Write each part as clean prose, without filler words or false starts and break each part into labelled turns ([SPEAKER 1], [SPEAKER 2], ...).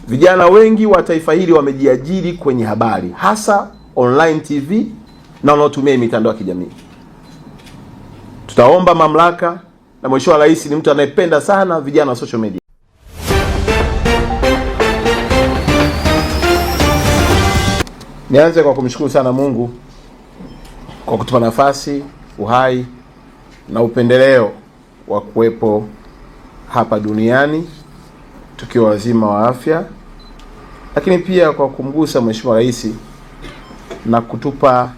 [SPEAKER 1] Vijana wengi wa taifa hili wamejiajiri kwenye habari, hasa online TV na wanaotumia mitandao ya kijamii. Tutaomba mamlaka, na Mheshimiwa Rais ni mtu anayependa sana vijana wa social media. Nianze kwa kumshukuru sana Mungu kwa kutupa nafasi, uhai na upendeleo wa kuwepo hapa duniani tukiwa wazima wa afya, lakini pia kwa kumgusa Mheshimiwa Rais na kutupa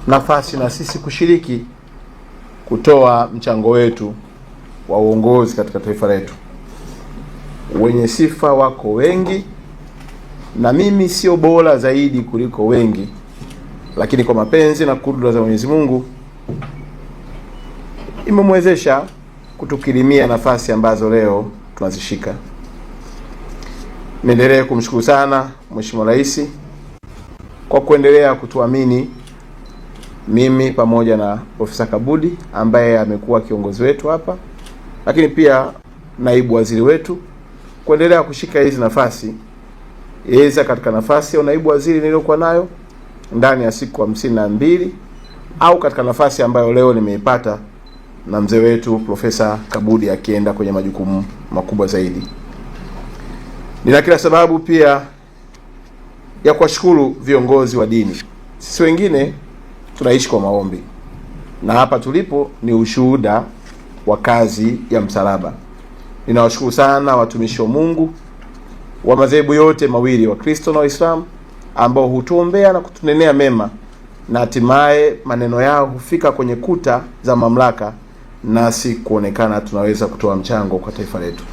[SPEAKER 1] nafasi na sisi kushiriki kutoa mchango wetu wa uongozi katika taifa letu. Wenye sifa wako wengi na mimi sio bora zaidi kuliko wengi, lakini kwa mapenzi na kudura za Mwenyezi Mungu imemwezesha kutukirimia nafasi ambazo leo tunazishika. Niendelee kumshukuru sana Mheshimiwa Rais kwa kuendelea kutuamini mimi pamoja na Profesa Kabudi ambaye amekuwa kiongozi wetu hapa, lakini pia naibu waziri wetu, kuendelea kushika hizi nafasi. Yeza katika nafasi ya naibu waziri niliyokuwa nayo ndani ya siku 52 au katika nafasi ambayo leo nimeipata na mzee wetu Profesa Kabudi akienda kwenye majukumu makubwa zaidi. Nina kila sababu pia ya kuwashukuru viongozi wa dini. Sisi wengine tunaishi kwa maombi, na hapa tulipo ni ushuhuda wa kazi ya msalaba. Ninawashukuru sana watumishi wa Mungu wa madhehebu yote mawili, wa Kristo na Waislamu, ambao hutuombea na kutunenea mema, na hatimaye maneno yao hufika kwenye kuta za mamlaka, nasi kuonekana tunaweza kutoa mchango kwa taifa letu.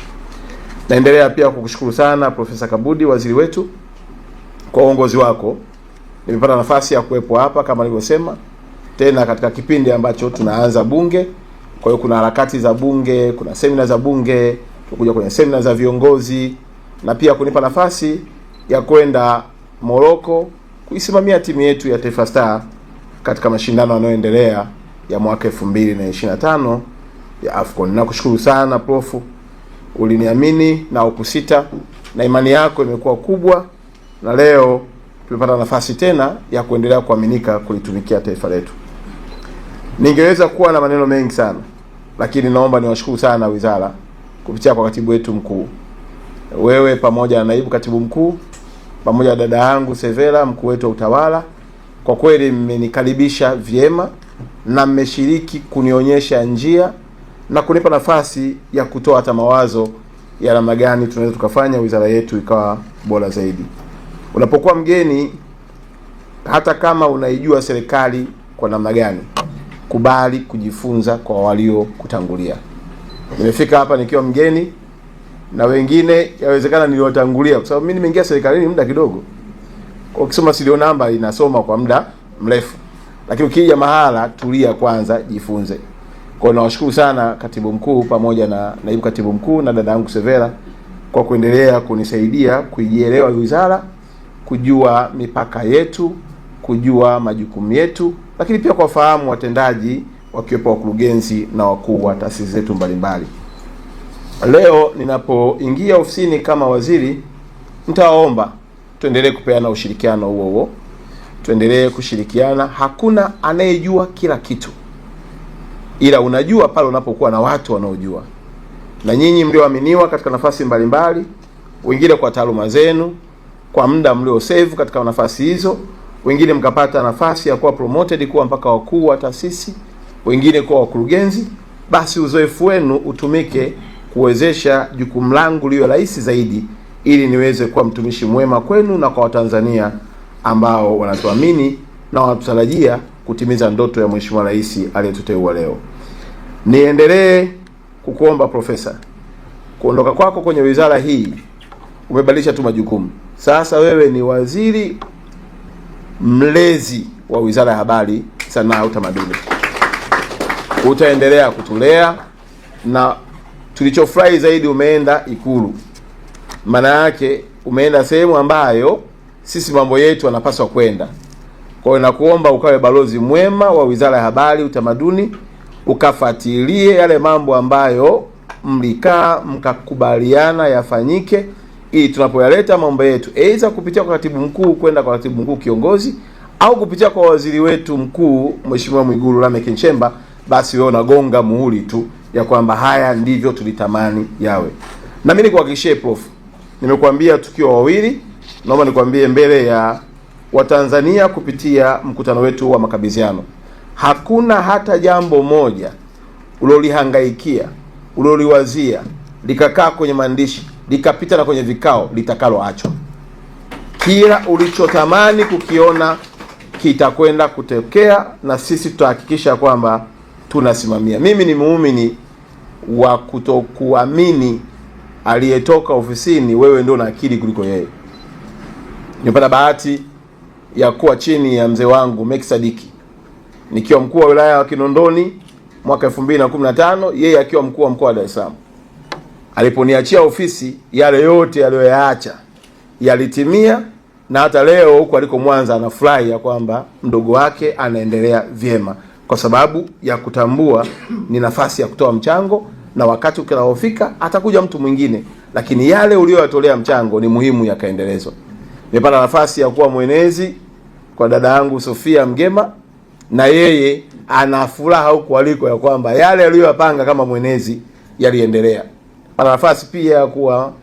[SPEAKER 1] Naendelea pia kukushukuru sana Profesa Kabudi, waziri wetu, kwa uongozi wako. Nimepata nafasi ya kuwepo hapa kama nilivyosema, tena katika kipindi ambacho tunaanza bunge. Kwa hiyo kuna harakati za bunge, kuna semina za bunge, tukuja kwenye semina za viongozi, na pia kunipa nafasi ya kwenda Morocco kuisimamia timu yetu ya Taifa Star katika mashindano yanayoendelea ya mwaka 2025 ya AFCON. Nakushukuru sana Prof, uliniamini na ukusita, na imani yako imekuwa kubwa, na leo tumepata nafasi tena ya kuendelea kuaminika kulitumikia taifa letu. Ningeweza kuwa na maneno mengi sana, lakini naomba niwashukuru sana wizara kupitia kwa katibu wetu mkuu, wewe pamoja na naibu katibu mkuu, pamoja na dada yangu Severa, mkuu wetu wa utawala. Kwa kweli mmenikaribisha vyema na mmeshiriki kunionyesha njia na kunipa nafasi ya kutoa hata mawazo ya namna gani tunaweza tukafanya wizara yetu ikawa bora zaidi. Unapokuwa mgeni, hata kama unaijua serikali kwa namna gani, kubali kujifunza kwa walio kutangulia. Nimefika hapa nikiwa mgeni, na wengine yawezekana niliotangulia, kwa sababu mimi nimeingia serikalini muda kidogo. Kwa kusoma serial number inasoma kwa muda mrefu, lakini ukija mahala tulia kwanza, jifunze. Kwa nawashukuru sana katibu mkuu pamoja na naibu katibu mkuu na dada yangu Severa kwa kuendelea kunisaidia kuielewa wizara, kujua mipaka yetu, kujua majukumu yetu, lakini pia kwa fahamu watendaji wakiwepo wakurugenzi na wakuu wa taasisi zetu mbalimbali. Leo ninapoingia ofisini kama waziri, nitawaomba tuendelee kupeana ushirikiano huo, tuendelee kushirikiana. Hakuna anayejua kila kitu, ila unajua pale unapokuwa na watu wanaojua. Na nyinyi mlioaminiwa katika nafasi mbalimbali, wengine kwa taaluma zenu, kwa muda mlio save katika nafasi hizo, wengine mkapata nafasi ya kuwa promoted kuwa mpaka wakuu wa taasisi, wengine kuwa wakurugenzi, basi uzoefu wenu utumike kuwezesha jukumu langu liwe rahisi zaidi, ili niweze kuwa mtumishi mwema kwenu na kwa Watanzania ambao wanatuamini na wanatutarajia kutimiza ndoto ya Mheshimiwa Rais aliyetuteua leo. Niendelee kukuomba Profesa, kuondoka kwako kwenye wizara hii umebadilisha tu majukumu. Sasa wewe ni waziri mlezi wa Wizara ya Habari, Sanaa na Utamaduni. Utaendelea kutulea, na tulichofurahi zaidi umeenda Ikulu. Maana yake umeenda sehemu ambayo sisi mambo yetu yanapaswa kwenda. Kwa hiyo nakuomba ukawe balozi mwema wa Wizara ya Habari, Utamaduni, ukafuatilie yale mambo ambayo mlikaa mkakubaliana yafanyike, ili tunapoyaleta mambo yetu aidha kupitia kwa katibu mkuu kwenda kwa katibu mkuu kiongozi au kupitia kwa waziri wetu mkuu Mheshimiwa Mwigulu Lameck Nchemba, basi wewe unagonga muhuri tu ya kwamba haya ndivyo tulitamani yawe. Na mimi nikuhakikishie Prof, nimekuambia tukiwa wawili, naomba nikwambie mbele ya Watanzania kupitia mkutano wetu wa makabidhiano, hakuna hata jambo moja ulilolihangaikia, uliloliwazia, likakaa kwenye maandishi, likapita na kwenye vikao litakaloachwa. Kila ulichotamani kukiona kitakwenda kutokea, na sisi tutahakikisha kwamba tunasimamia. Mimi ni muumini wa kutokuamini aliyetoka ofisini wewe ndio na akili kuliko yeye. Nimepata bahati ya kuwa chini ya mzee wangu Meki Sadiki nikiwa mkuu wa wilaya wa Kinondoni mwaka 2015, yeye akiwa mkuu wa mkoa wa Dar es Salaam. Aliponiachia ofisi, yale yote aliyoyaacha yalitimia, na hata leo huko aliko Mwanza anafurahi ya kwamba mdogo wake anaendelea vyema, kwa sababu ya kutambua ni nafasi ya kutoa mchango, na wakati ukinaofika atakuja mtu mwingine, lakini yale uliyoyatolea mchango ni muhimu yakaendelezwa. Nimepata nafasi ya kuwa mwenezi kwa dada yangu Sofia Mgema, na yeye ana furaha huko aliko ya kwamba yale aliyopanga kama mwenezi yaliendelea. Ana nafasi pia ya kuwa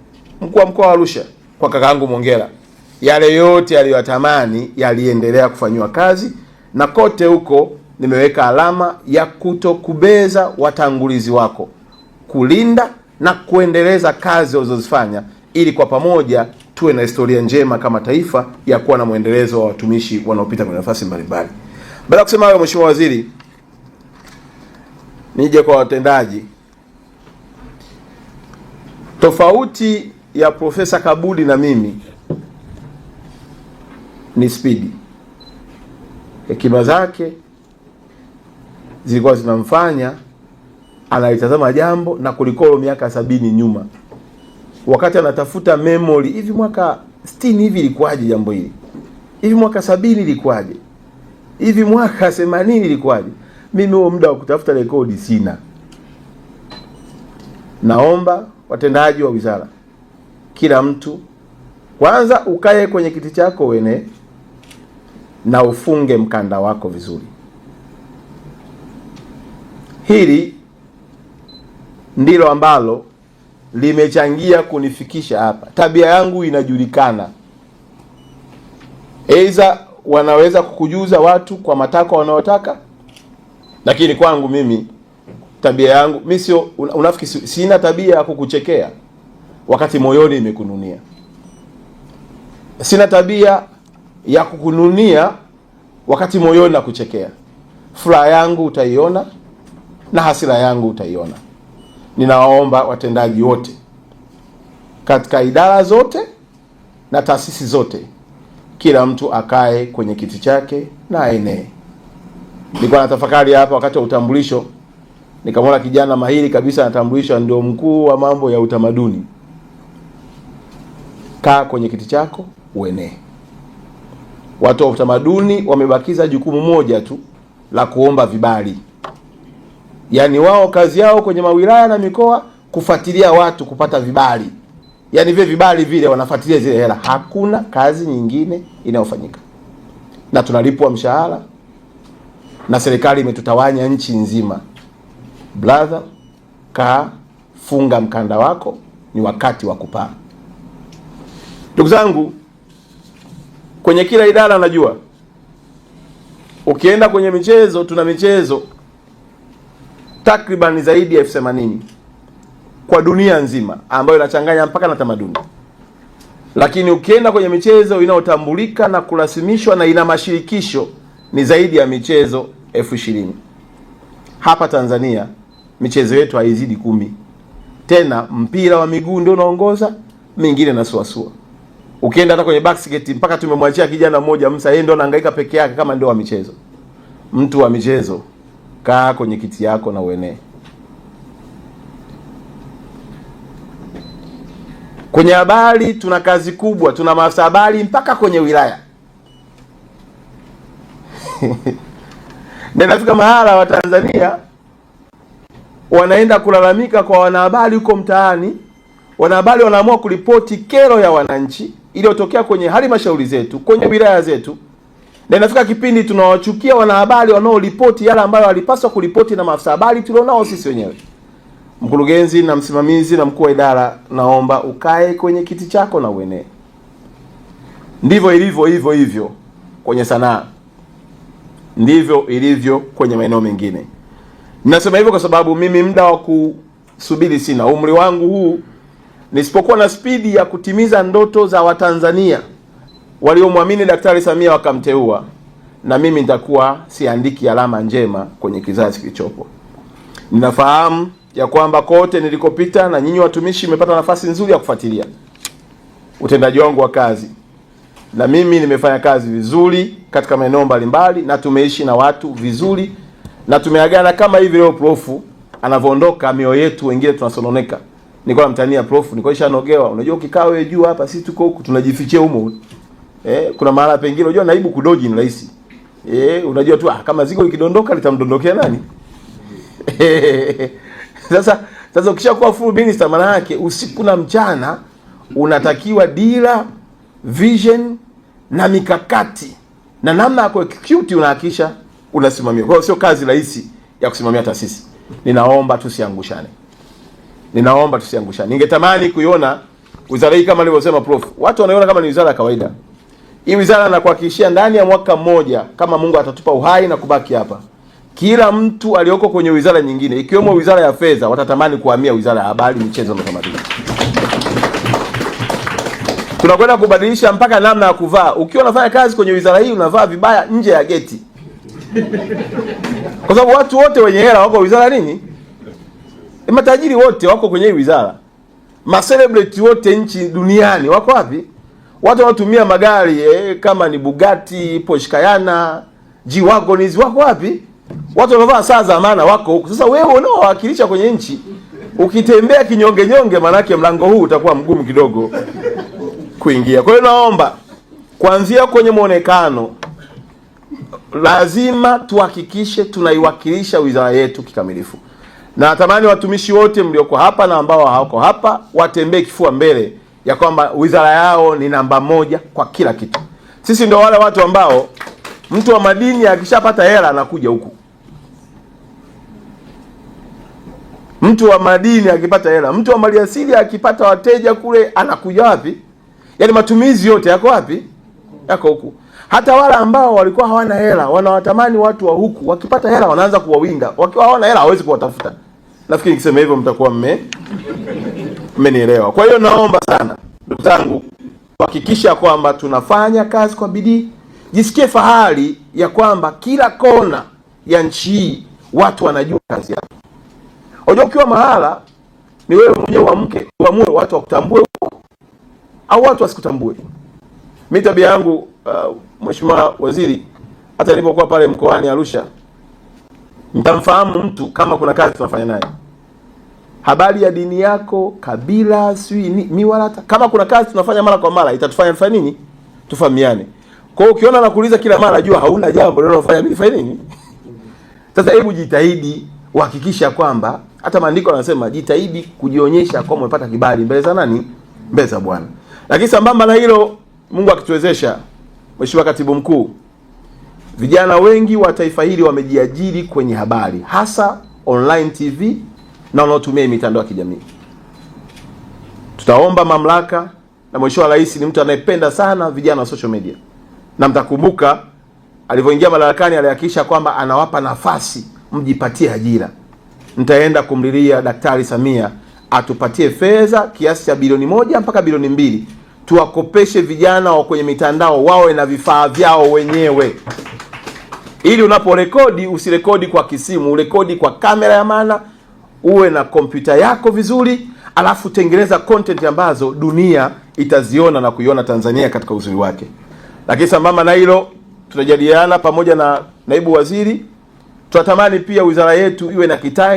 [SPEAKER 1] mkuu wa mkoa wa Arusha kwa kakaangu Mongera, yale yote aliyotamani yaliendelea kufanywa kazi, na kote huko nimeweka alama ya kutokubeza watangulizi wako, kulinda na kuendeleza kazi walizozifanya, ili kwa pamoja tuwe na historia njema kama taifa ya kuwa na muendelezo wa watumishi wanaopita kwenye nafasi mbalimbali. Baada ya kusema hayo, Mheshimiwa Waziri, nije kwa watendaji. Tofauti ya Profesa Kabudi na mimi ni spidi. Hekima zake zilikuwa zinamfanya analitazama jambo na kulikolo miaka 70 nyuma. Wakati anatafuta memory, hivi mwaka 60 hivi ilikuwaje jambo hili? Hivi mwaka 70 ilikuwaje? Hivi mwaka 80 ilikuwaje? Mimi huo muda wa kutafuta rekodi sina. Naomba watendaji wa wizara, kila mtu kwanza ukae kwenye kiti chako wene na ufunge mkanda wako vizuri. Hili ndilo ambalo limechangia kunifikisha hapa. Tabia yangu inajulikana. Aidha wanaweza kukujuza watu kwa matakwa wanaotaka, lakini kwangu mimi tabia yangu mimi sio unafiki. Sina tabia ya kukuchekea wakati moyoni imekununia. Sina tabia ya kukununia wakati moyoni nakuchekea. Furaha yangu utaiona na hasira yangu utaiona. Ninawaomba watendaji wote katika idara zote na taasisi zote, kila mtu akae kwenye kiti chake na aenee. Nilikuwa natafakari hapa wakati wa utambulisho, nikamwona kijana mahiri kabisa anatambulishwa ndio mkuu wa mambo ya utamaduni. Kaa kwenye kiti chako uenee. Watu wa utamaduni wamebakiza jukumu moja tu la kuomba vibali. Yaani wao kazi yao kwenye mawilaya na mikoa kufuatilia watu kupata vibali. Yaani vile vibali vile wanafuatilia zile hela. Hakuna kazi nyingine inayofanyika. Na tunalipwa mshahara na serikali imetutawanya nchi nzima. Brother, kaa, funga mkanda wako, ni wakati wa kupaa. Ndugu zangu, kwenye kila idara najua ukienda kwenye michezo, tuna michezo takriban zaidi ya 80,000 kwa dunia nzima ambayo inachanganya mpaka na tamaduni. Lakini ukienda kwenye michezo inayotambulika na kurasimishwa na ina mashirikisho ni zaidi ya michezo 20,000. Hapa Tanzania michezo yetu haizidi 10. Tena mpira wa miguu ndio unaongoza, mingine na suasua. Ukienda hata kwenye basket mpaka tumemwachia kijana mmoja Musa, yeye ndio anahangaika peke yake kama ndio wa michezo. Mtu wa michezo, kaa kwenye kiti yako na uenee. Kwenye habari tuna kazi kubwa, tuna maafisa habari mpaka kwenye wilaya. Na nafika mahala wa Tanzania wanaenda kulalamika kwa wanahabari huko mtaani, wanahabari wanaamua kuripoti kero ya wananchi iliyotokea kwenye halmashauri zetu, kwenye wilaya zetu, na inafika kipindi tunawachukia wanahabari wanaoripoti yale ambayo walipaswa kuripoti na maafisa habari tulionao sisi wenyewe. Mkurugenzi na msimamizi na mkuu wa idara, naomba ukae kwenye kiti chako na uenee. Ndivyo ilivyo hivyo kwenye sanaa, ndivyo ilivyo kwenye maeneo mengine. Ninasema hivyo kwa sababu mimi muda wa kusubiri sina. Umri wangu huu, nisipokuwa na spidi ya kutimiza ndoto za Watanzania waliomwamini Daktari Samia wakamteua, na mimi nitakuwa siandiki alama njema kwenye kizazi kilichopo. Ninafahamu ya kwamba kote nilikopita na nyinyi watumishi mmepata nafasi nzuri ya kufuatilia utendaji wangu wa kazi, na mimi nimefanya kazi vizuri katika maeneo mbalimbali, na tumeishi na watu vizuri, na tumeagana kama hivi leo Prof anavyoondoka mioyo yetu wengine tunasononeka. Nilikuwa namtania Prof, nilikuwa nishanogewa. Unajua ukikaa wewe juu hapa, sisi tuko huku tunajifichia humo. Kuna mahala pengine unajua naibu kudoji ni rahisi. Unajua tu kama zigo ikidondoka litamdondokea nani? Sasa ukishakuwa full minister, maana yake usiku na mchana unatakiwa dira, vision na mikakati na namna ya kuexecute unahakisha unasimamia. Kwa hiyo sio kazi rahisi ya kusimamia taasisi. Ninaomba tusiangushane. Ningetamani kuiona wizara hii kama alivyosema Prof. Watu wanaiona kama ni wizara ya kawaida. Hii wizara nakuhakikishia ndani ya mwaka mmoja, kama Mungu atatupa uhai na kubaki hapa, kila mtu aliyoko kwenye wizara nyingine ikiwemo wizara ya fedha watatamani kuhamia wizara ya habari, michezo na utamaduni. Tunakwenda kubadilisha mpaka namna ya kuvaa. Ukiwa unafanya kazi kwenye wizara hii unavaa vibaya nje ya geti. Kwa sababu watu wote wenye hela wako wizara nini? Matajiri wote wako kwenye hii wizara. Macelebrity wote nchi duniani wako wapi? Watu wanatumia magari kama ni Bugatti, Porsche Cayenne, G-Wagon wako wapi? Watu wanavaa saa za maana wako huko. Sasa wewe unaowakilisha kwenye nchi ukitembea kinyonge nyonge, manake mlango huu utakuwa mgumu kidogo kuingia. Kwa hiyo naomba kuanzia kwenye muonekano lazima tuhakikishe tunaiwakilisha wizara yetu kikamilifu. Na natamani watumishi wote mlioko hapa na ambao hawako hapa watembee kifua mbele ya kwamba wizara yao ni namba moja kwa kila kitu. Sisi ndio wale watu ambao mtu wa madini akishapata hela anakuja huku. Mtu wa madini akipata hela, mtu wa maliasili akipata wateja kule anakuja wapi? Yaani matumizi yote yako wapi? Yako huku. Hata wale ambao walikuwa hawana hela wanawatamani watu wa huku, wakipata hela wanaanza kuwawinda. Wakiwa hawana hela hawezi kuwatafuta. Nafikiri nikisema hivyo mtakuwa mmenielewa. Kwa hiyo naomba sana ndugu zangu kuhakikisha kwamba tunafanya kazi kwa bidii. Jisikie fahari ya kwamba kila kona ya nchi hii watu wanajua kazi yako. Unajua ukiwa mahala ni wewe mwenyewe uamue watu wakutambue au watu wasikutambue. Mimi tabia yangu Mheshimiwa Waziri, hata nilipokuwa pale mkoani Arusha, nitamfahamu mtu kama kuna kazi tunafanya naye. Habari ya dini yako, kabila, miwalata, kama kuna kazi tunafanya mara kwa mara itatufanya tufanye nini? Tufahamiane. Kwa hiyo ukiona nakuuliza kila mara jua hauna jambo unalofanya mimi fanya nini? Sasa hebu jitahidi uhakikisha kwamba hata maandiko yanasema jitahidi kujionyesha kwamba umepata kibali mbele za nani? Mbele za Bwana. Lakini sambamba na hilo, Mungu akituwezesha, Mheshimiwa Katibu Mkuu, vijana wengi wa taifa hili wamejiajiri kwenye habari, hasa online TV na wanaotumia mitandao ya kijamii. Tutaomba mamlaka, na Mheshimiwa Rais ni mtu anayependa sana vijana wa social media. Na mtakumbuka alivyoingia madarakani alihakikisha kwamba anawapa nafasi mjipatie ajira. Nitaenda kumlilia Daktari Samia atupatie fedha kiasi cha bilioni 1 mpaka bilioni 2. Tuwakopeshe vijana wa kwenye mitandao wawe na vifaa vyao wenyewe. Ili unaporekodi usirekodi kwa kisimu, urekodi kwa kamera ya maana, uwe na kompyuta yako vizuri, alafu tengeneza content ambazo dunia itaziona na kuiona Tanzania katika uzuri wake. Lakini sambamba na hilo, tutajadiliana pamoja na naibu waziri, tunatamani pia wizara yetu iwe na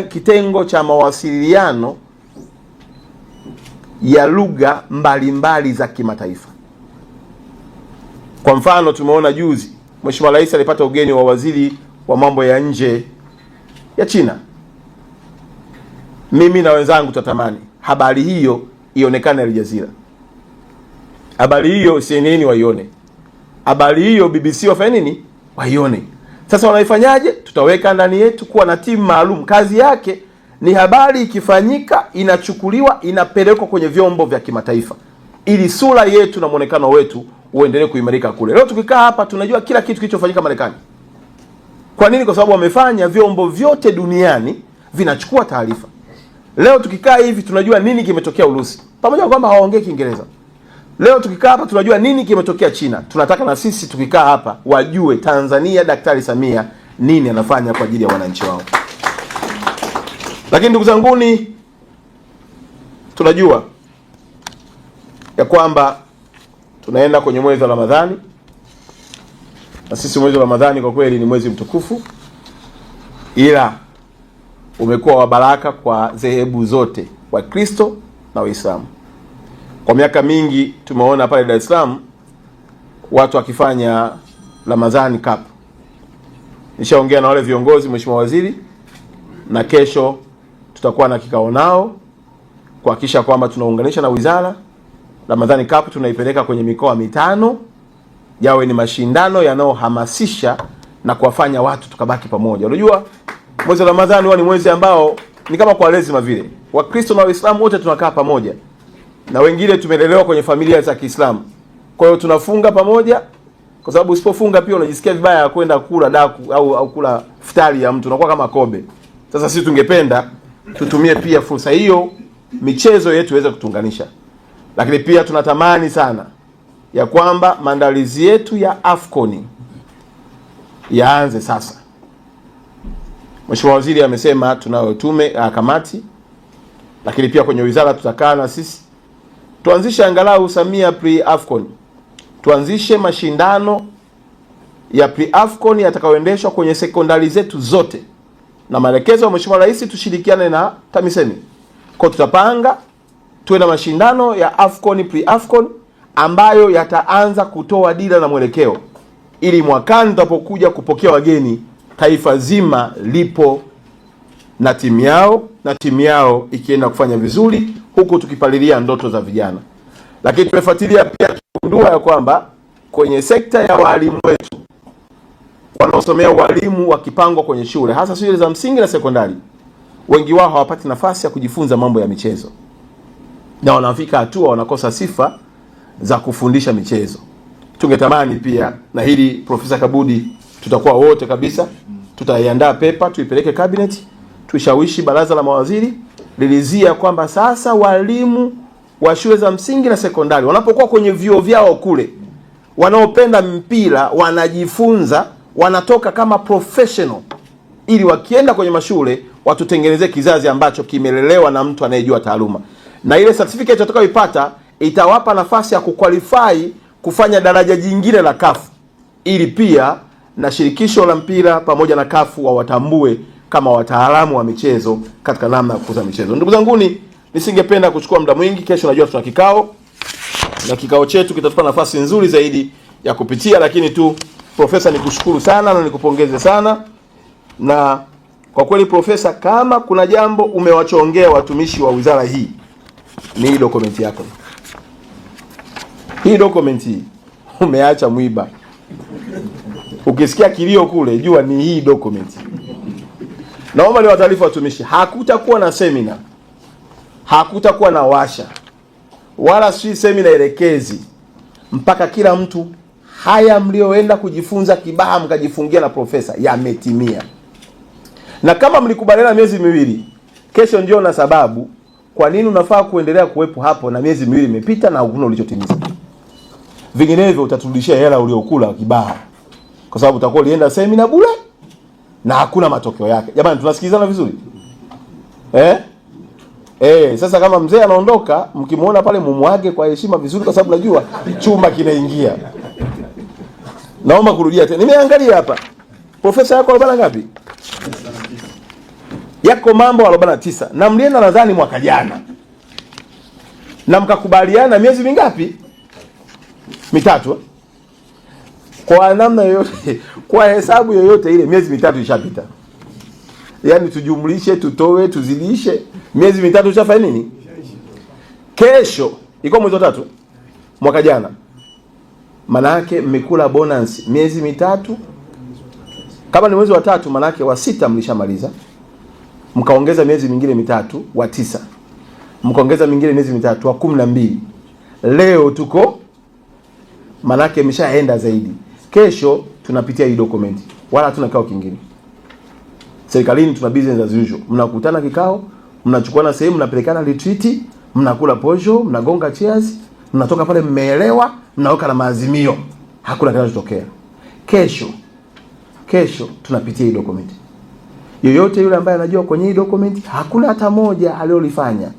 [SPEAKER 1] kitengo cha mawasiliano ya lugha mbalimbali za kimataifa. Kwa mfano tumeona juzi Mheshimiwa Rais alipata ugeni wa waziri wa mambo ya nje ya China. Mimi na wenzangu tutatamani habari hiyo ionekane Al Jazeera. Habari hiyo CNN waione. Habari hiyo BBC wafanye nini? Waione. Sasa wanaifanyaje? Tutaweka ndani yetu kuwa na timu maalum. Kazi yake ni habari ikifanyika inachukuliwa inapelekwa kwenye vyombo vya kimataifa ili sura yetu na muonekano wetu uendelee kuimarika kule. Leo tukikaa hapa tunajua kila kitu kilichofanyika Marekani. Kwa nini? Kwa sababu wamefanya vyombo vyote duniani vinachukua taarifa. Leo tukikaa hivi tunajua nini kimetokea Urusi. Pamoja na kwamba hawaongei Kiingereza. Leo tukikaa hapa tunajua nini kimetokea China. Tunataka na sisi tukikaa hapa wajue Tanzania Daktari Samia nini anafanya kwa ajili ya wananchi wao. Lakini ndugu zanguni, tunajua ya kwamba tunaenda kwenye mwezi wa Ramadhani. Na sisi mwezi wa Ramadhani kwa kweli ni mwezi mtukufu, ila umekuwa wa baraka kwa dhehebu zote, Wakristo na Waislamu. Kwa miaka mingi tumeona pale Dar es Salaam watu wakifanya Ramadhani Cup. Nishaongea na wale viongozi, Mheshimiwa Waziri, na kesho tutakuwa na kikao nao kuhakikisha kwamba tunaunganisha na wizara. Ramadhani Cup tunaipeleka kwenye mikoa 5, yawe ni mashindano yanayohamasisha na kuwafanya watu tukabaki pamoja. Unajua mwezi wa Ramadhani huwa ni mwezi ambao ni kama kwa lazima vile. Wakristo na Waislamu wote tunakaa pamoja. Na wengine tumelelewa kwenye familia za Kiislamu. Kwa hiyo tunafunga pamoja, kwa sababu usipofunga pia unajisikia vibaya ya kwenda kula daku au kula futari ya mtu, unakuwa kama kobe. Sasa sisi tungependa tutumie pia fursa hiyo michezo yetu iweze kutunganisha. Lakini pia tunatamani sana ya kwamba maandalizi yetu ya AFCON yaanze sasa. Mheshimiwa Waziri amesema tunayo tume kamati, lakini pia kwenye wizara tutakaa na sisi tuanzishe angalau Samia pre-AFCON. Tuanzishe mashindano ya pre-AFCON yatakayoendeshwa kwenye sekondari zetu zote. Na maelekezo ya Mheshimiwa Rais tushirikiane na TAMISEMI. Kwa tutapanga tuwe na mashindano ya AFCON pre-AFCON ambayo yataanza kutoa dira na mwelekeo, ili mwakani tutapokuja kupokea wageni taifa zima lipo na timu yao ikienda kufanya vizuri, huku tukipalilia ndoto za vijana. Lakini tumefuatilia pia kugundua ya kwamba kwenye sekta ya walimu wetu wanaosomea walimu wakipangwa kwenye shule, hasa shule za msingi na sekondari, wengi wao hawapati nafasi ya kujifunza mambo ya michezo, na wanafika hatua wanakosa sifa za kufundisha michezo. Tungetamani pia, na hili Profesa Kabudi tutakuwa wote kabisa, tutaiandaa pepa tuipeleke cabinet, tushawishi baraza la mawaziri lilizia kwamba sasa walimu wa shule za msingi na sekondari wanapokuwa kwenye vyuo vyao kule, wanaopenda mpira wanajifunza, wanatoka kama professional, ili wakienda kwenye mashule watutengenezee kizazi ambacho kimelelewa na mtu anayejua taaluma. Na ile certificate watakayoipata itawapa nafasi ya kuqualify kufanya daraja jingine la CAF, ili pia na shirikisho la mpira pamoja na CAF wawatambue kama wataalamu wa michezo katika namna ya kukuza michezo. Ndugu zanguni, nisingependa kuchukua muda mwingi. Kesho najua tuna kikao, na kikao chetu kitatupa nafasi nzuri zaidi ya kupitia, lakini tu Profesa, nikushukuru sana na nikupongeze sana. Na kwa kweli Profesa, kama kuna jambo umewachongea watumishi wa wizara hii ni hii dokumenti yako. Hii dokumenti umeacha mwiba. Ukisikia kilio kule, jua ni hii dokumenti. Naomba ni wataarifa watumishi, hakutakuwa na semina, hakutakuwa na washa, wala si semina elekezi, mpaka kila mtu haya mlioenda kujifunza Kibaha mkajifungia na Profesa yametimia. Na kama mlikubaliana miezi miwili, kesho ndio na sababu kwa nini unafaa kuendelea kuwepo hapo na miezi miwili imepita na hakuna ulichotimiza. Vinginevyo utaturudishia hela uliokula Kibaha, kwa sababu utakuwa ulienda semina bure na hakuna matokeo yake. Jamani, tunasikilizana vizuri? Sasa kama mzee anaondoka, mkimuona pale mumwage kwa heshima vizuri, kwa sababu najua chuma kinaingia. Naomba kurudia tena. Nimeangalia hapa. Profesa yako 40 ngapi? Yako mambo 49. Na mlienda nadhani mwaka jana. Na mkakubaliana miezi mingapi? 3. Kwa namna yoyote, kwa hesabu yoyote ile, miezi 3 ishapita. Yaani tujumlishe, tutoe, tuzidishe, miezi 3 ishafanya nini? Kesho iko mwezi wa 3 mwaka jana, maana yake mmekula bonus miezi mitatu. Kama ni mwezi wa 3, maana yake wa 6 mlishamaliza, mkaongeza miezi mingine mitatu, wa 9 mkaongeza mingine miezi mitatu, wa 12. Leo tuko, maana yake mshaenda zaidi. Kesho tunapitia hii document, wala hatuna kikao kingine. Serikalini tuna business as usual. Mnakutana kikao, mnachukuana sehemu, mnapelekana retreat, mnakula posho, mnagonga cheers, mnatoka pale mmeelewa, mnaoka na maazimio. Hakuna kinachotokea. Kesho tunapitia hii document. Yoyote yule ambaye anajua kwenye hii document hakuna hata moja aliyolifanya,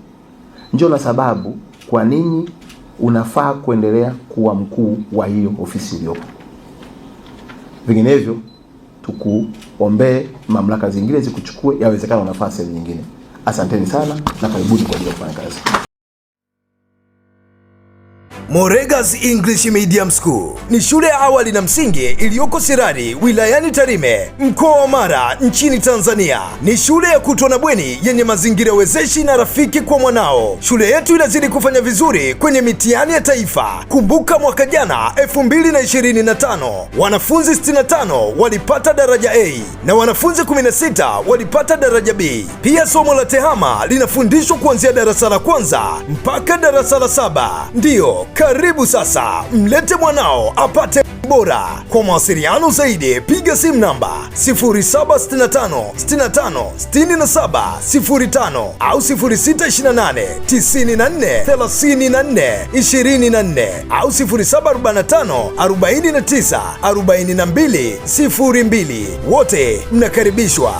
[SPEAKER 1] njoo na sababu kwa nini unafaa kuendelea kuwa mkuu wa hiyo ofisi iliyopo. Vinginevyo tukuombee mamlaka zingine zikuchukue, yawezekana unafaa sehemu nyingine. Asanteni sana na karibuni kwa ajili ya kufanya kazi.
[SPEAKER 2] Moregas English Medium School ni shule ya awali na msingi iliyoko Sirari wilayani Tarime mkoa wa Mara nchini Tanzania. Ni shule ya kutwa na bweni yenye mazingira wezeshi na rafiki kwa mwanao. Shule yetu inazidi kufanya vizuri kwenye mitihani ya taifa. Kumbuka mwaka jana 2025 wanafunzi 65 walipata daraja A na wanafunzi 16 walipata daraja B. Pia somo la tehama linafundishwa kuanzia darasa la kwanza mpaka darasa la 7. Ndiyo, karibu sasa, mlete mwanao apate bora. Kwa mawasiliano zaidi piga simu namba 0765 65 67 05 au 0628 94 34 24 au 0745 49 42 02. Wote mnakaribishwa.